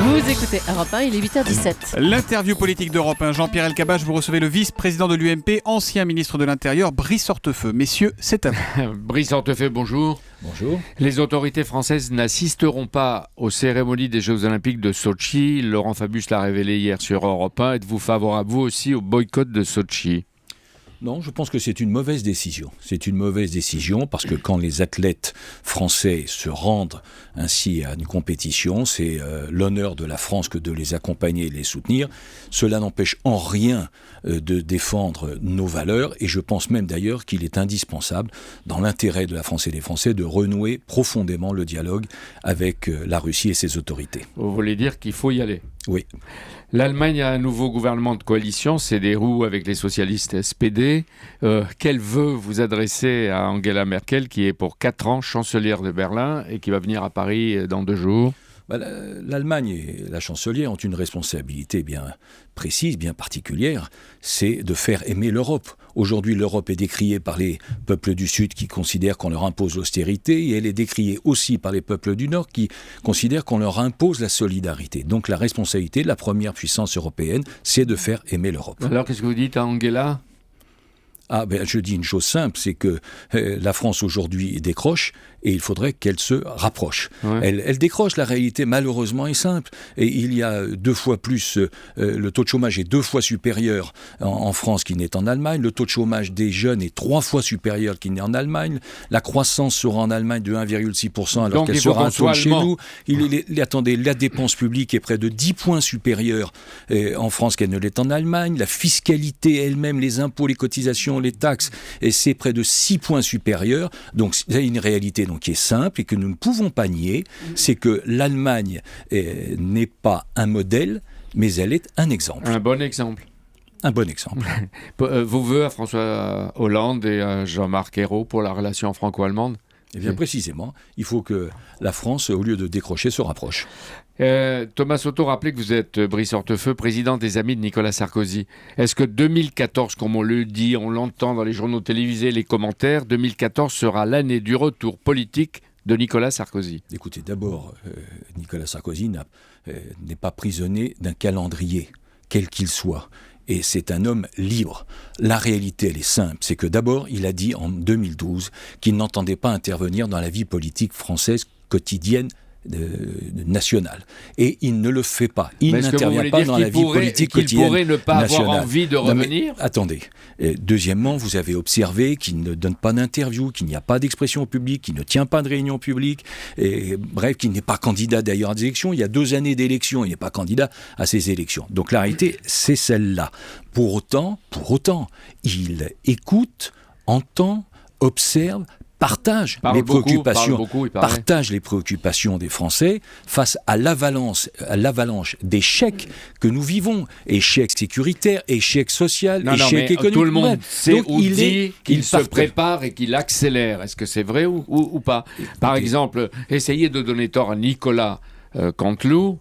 Vous écoutez Europe 1, il est 8h17. L'interview politique d'Europe 1, Jean-Pierre Elkabbach, vous recevez le vice-président de l'UMP, ancien ministre de l'Intérieur, Brice Hortefeux. Messieurs, c'est à vous. Brice Hortefeux, bonjour. Bonjour. Les autorités françaises n'assisteront pas aux cérémonies des Jeux Olympiques de Sotchi. Laurent Fabius l'a révélé hier sur Europe 1. Êtes-vous favorable, vous aussi, au boycott de Sotchi ? Non, je pense que c'est une mauvaise décision. C'est une mauvaise décision parce que quand les athlètes français se rendent ainsi à une compétition, c'est l'honneur de la France que de les accompagner et de les soutenir. Cela n'empêche en rien de défendre nos valeurs et je pense même d'ailleurs qu'il est indispensable, dans l'intérêt de la France et des Français, de renouer profondément le dialogue avec la Russie et ses autorités. Vous voulez dire qu'il faut y aller ? Oui. L'Allemagne a un nouveau gouvernement de coalition, CDU avec les socialistes SPD. Quel vœu vous adressez à Angela Merkel, qui est pour 4 ans chancelière de Berlin et qui va venir à Paris dans 2 jours ? L'Allemagne et la chancelière ont une responsabilité bien précise, bien particulière, c'est de faire aimer l'Europe. Aujourd'hui, l'Europe est décriée par les peuples du Sud qui considèrent qu'on leur impose l'austérité et elle est décriée aussi par les peuples du Nord qui considèrent qu'on leur impose la solidarité. Donc la responsabilité de la première puissance européenne, c'est de faire aimer l'Europe. Alors qu'est-ce que vous dites à Angela ? Je dis une chose simple, c'est que la France aujourd'hui décroche et il faudrait qu'elle se rapproche. Ouais. Elle décroche, la réalité malheureusement est simple. Et il y a 2 fois plus, le taux de chômage est 2 fois supérieur en France qu'il n'est en Allemagne. Le taux de chômage des jeunes est 3 fois supérieur qu'il n'est en Allemagne. La croissance sera en Allemagne de 1,6% alors qu'elle sera un taux chez nous. Attendez, la dépense publique est près de 10 points supérieure en France qu'elle ne l'est en Allemagne. La fiscalité elle-même, les impôts, les cotisations, les taxes, et c'est près de 6 points supérieurs. Donc c'est une réalité qui est simple et que nous ne pouvons pas nier, c'est que l'Allemagne n'est pas un modèle, mais elle est un exemple. Un bon exemple. Un bon exemple. Vos vœux à François Hollande et à Jean-Marc Ayrault pour la relation franco-allemande ? Eh bien, précisément, il faut que la France, au lieu de décrocher, se rapproche. Thomas Soto rappelait que vous êtes, Brice Hortefeux, président des Amis de Nicolas Sarkozy. Est-ce que 2014, comme on le dit, on l'entend dans les journaux télévisés, les commentaires, 2014 sera l'année du retour politique de Nicolas Sarkozy ? Écoutez, d'abord, Nicolas Sarkozy n'est pas prisonnier d'un calendrier, quel qu'il soit. Et c'est un homme libre. La réalité, elle est simple. C'est que d'abord, il a dit en 2012 qu'il n'entendait pas intervenir dans la vie politique française quotidienne nationale. Et il ne le fait pas. Il n'intervient pas dans la vie politique quotidienne nationale. Il pourrait ne pas avoir envie de revenir ? Attendez. Deuxièmement, vous avez observé qu'il ne donne pas d'interview, qu'il n'y a pas d'expression publique, qu'il ne tient pas de réunion publique, et bref, qu'il n'est pas candidat d'ailleurs à des élections. Il y a 2 années d'élections, il n'est pas candidat à ces élections. Donc la réalité, c'est celle-là. Pour autant, il écoute, entend, observe, partage les préoccupations des Français face à l'avalanche d'échecs que nous vivons, échecs sécuritaires, échecs sociaux, échecs économiques. Tout le monde sait ou dit qu'il se prépare et qu'il accélère. Est-ce que c'est vrai ou pas ? Par exemple, essayez de donner tort à Nicolas Canteloup.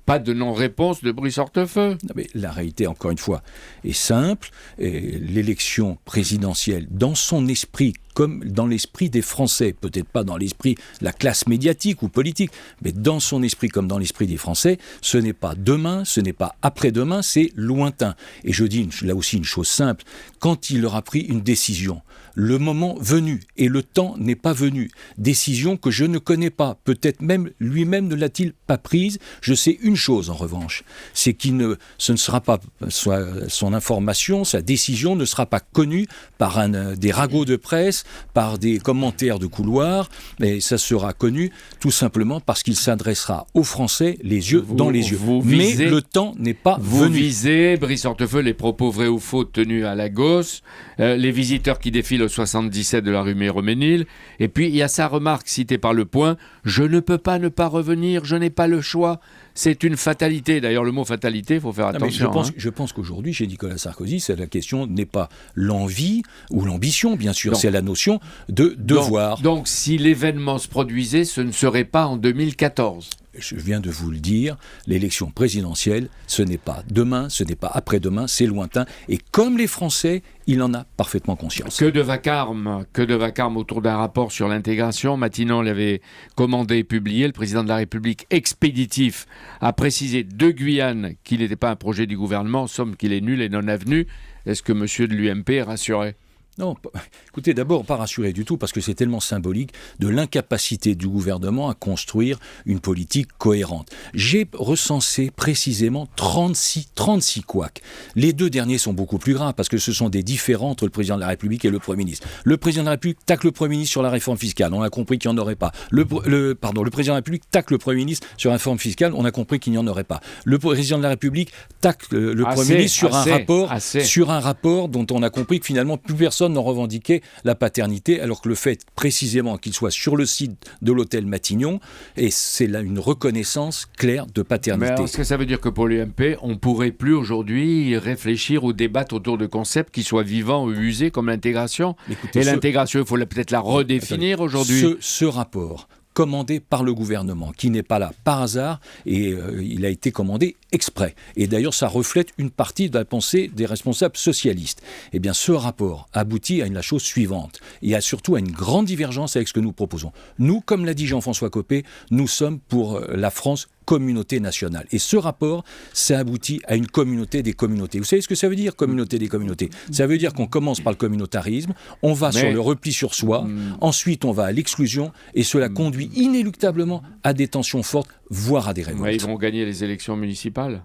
Pas de non-réponse de Brice Hortefeux. Mais la réalité, encore une fois, est simple. L'élection présidentielle, dans son esprit, comme dans l'esprit des Français, peut-être pas dans l'esprit de la classe médiatique ou politique, mais dans son esprit comme dans l'esprit des Français, ce n'est pas demain, ce n'est pas après-demain, c'est lointain. Et je dis là aussi une chose simple, quand il aura pris une décision, le moment venu, et le temps n'est pas venu, décision que je ne connais pas, peut-être même lui-même ne l'a-t-il pas prise, je sais une chose en revanche, c'est ce ne sera pas, son information, sa décision ne sera pas connue par des ragots de presse, par des commentaires de couloir, mais ça sera connu tout simplement parce qu'il s'adressera aux Français les yeux dans les yeux. Mais le temps n'est pas venu. Vous visez, Brice Hortefeux, les propos vrais ou faux tenus à Lagos, les visiteurs qui défilent au 77 de la rue Méroménil, et puis il y a sa remarque citée par Le Point, « Je ne peux pas ne pas revenir, je n'ai pas le choix ». C'est une fatalité. D'ailleurs, le mot fatalité, il faut faire attention. Je pense qu'aujourd'hui, chez Nicolas Sarkozy, la question n'est pas l'envie ou l'ambition, bien sûr, c'est la notion de devoir. Donc, si l'événement se produisait, ce ne serait pas en 2014 ? je viens de vous le dire, l'élection présidentielle, ce n'est pas demain, ce n'est pas après-demain, c'est lointain. Et comme les Français, il en a parfaitement conscience. Que de vacarme autour d'un rapport sur l'intégration. Matignon l'avait commandé et publié. Le président de la République, expéditif, a précisé de Guyane qu'il n'était pas un projet du gouvernement, en somme qu'il est nul et non avenu. Est-ce que monsieur de l'UMP est rassuré ? Non, écoutez, d'abord, pas rassuré du tout, parce que c'est tellement symbolique de l'incapacité du gouvernement à construire une politique cohérente. J'ai recensé précisément 36 couacs. Les 2 derniers sont beaucoup plus graves, parce que ce sont des différends entre le président de la République et le Premier ministre. Le président de la République tacle le Premier ministre sur la réforme fiscale, on a compris qu'il n'y en aurait pas. Le président de la République tacle le Premier ministre sur la réforme fiscale, on a compris qu'il n'y en aurait pas. Le président de la République tacle le Premier ministre sur un rapport dont on a compris que finalement plus personne n'en revendiquait la paternité, alors que le fait précisément qu'il soit sur le site de l'hôtel Matignon, et c'est là une reconnaissance claire de paternité. Mais est-ce que ça veut dire que pour l'UMP, on ne pourrait plus aujourd'hui réfléchir ou débattre autour de concepts qui soient vivants ou usés comme l'intégration ? Écoutez, l'intégration, il faut peut-être la redéfinir aujourd'hui. Ce rapport commandé par le gouvernement, qui n'est pas là par hasard, et il a été commandé exprès. Et d'ailleurs, ça reflète une partie de la pensée des responsables socialistes. Eh bien, ce rapport aboutit à la chose suivante, et surtout à une grande divergence avec ce que nous proposons. Nous, comme l'a dit Jean-François Copé, nous sommes pour la France communauté nationale. Et ce rapport, ça aboutit à une communauté des communautés. Vous savez ce que ça veut dire, communauté des communautés ? Ça veut dire qu'on commence par le communautarisme, on va sur le repli sur soi, ensuite on va à l'exclusion, et cela conduit inéluctablement à des tensions fortes, voire à des révoltes. Ouais, ils vont gagner les élections municipales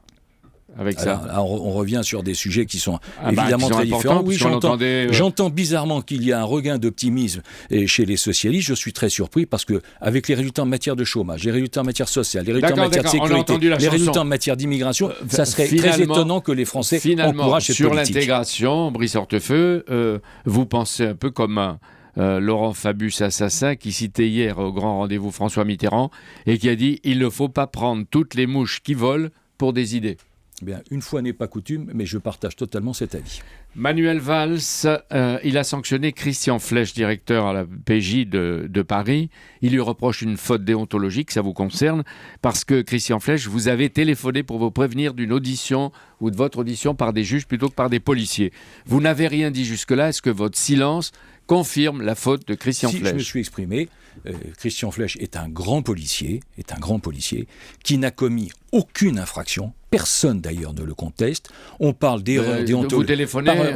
avec ça. Alors, on revient sur des sujets qui sont évidemment très différents. Oui, j'entends bizarrement qu'il y a un regain d'optimisme chez les socialistes. Je suis très surpris parce que avec les résultats en matière de chômage, les résultats en matière sociale, les résultats en matière de sécurité, les résultats en matière d'immigration, ça serait très étonnant que les Français encouragent cette politique. Sur l'intégration, Brice Hortefeux, vous pensez un peu comme Laurent Fabius assassin qui citait hier au grand rendez-vous François Mitterrand et qui a dit « Il ne faut pas prendre toutes les mouches qui volent pour des idées ». Bien, une fois n'est pas coutume, mais je partage totalement cet avis. Manuel Valls, il a sanctionné Christian Flech, directeur à la PJ de Paris. Il lui reproche une faute déontologique, ça vous concerne, parce que Christian Flech, vous avez téléphoné pour vous prévenir d'une audition ou de votre audition par des juges plutôt que par des policiers. Vous n'avez rien dit jusque-là. Est-ce que votre silence confirme la faute de Christian Flech ? Si je me suis exprimé, Christian Flech est un grand policier qui n'a commis aucune infraction. Personne d'ailleurs ne le conteste. On parle d'erreur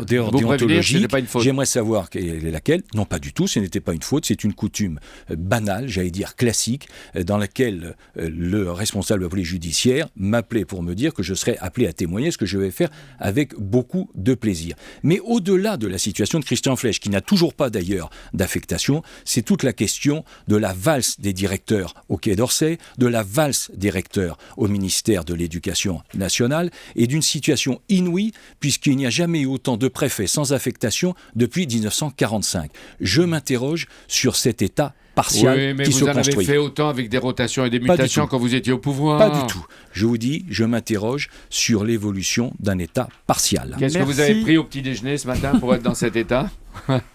déontologique. J'aimerais savoir quelle est laquelle. Non, pas du tout. Ce n'était pas une faute. C'est une coutume banale, j'allais dire classique, dans laquelle le responsable de la police judiciaire m'appelait pour me dire que je serais appelé à témoigner, ce que je vais faire avec beaucoup de plaisir. Mais au-delà de la situation de Christian Flech, qui n'a toujours pas d'ailleurs d'affectation, c'est toute la question de la valse des directeurs au Quai d'Orsay, de la valse des recteurs au ministère de l'Éducation nationale et d'une situation inouïe puisqu'il n'y a jamais eu autant de préfets sans affectation depuis 1945. Je m'interroge sur cet état partial qui se construit. Mais vous en avez fait autant avec des rotations et des mutations quand vous étiez au pouvoir. Pas du tout. Je vous dis, je m'interroge sur l'évolution d'un état partial. Qu'est-ce que vous avez pris au petit déjeuner ce matin pour être dans cet état ?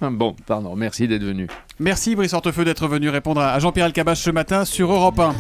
Bon, pardon, merci d'être venu. Merci Brice Hortefeux d'être venu répondre à Jean-Pierre Elkabbach ce matin sur Europe 1.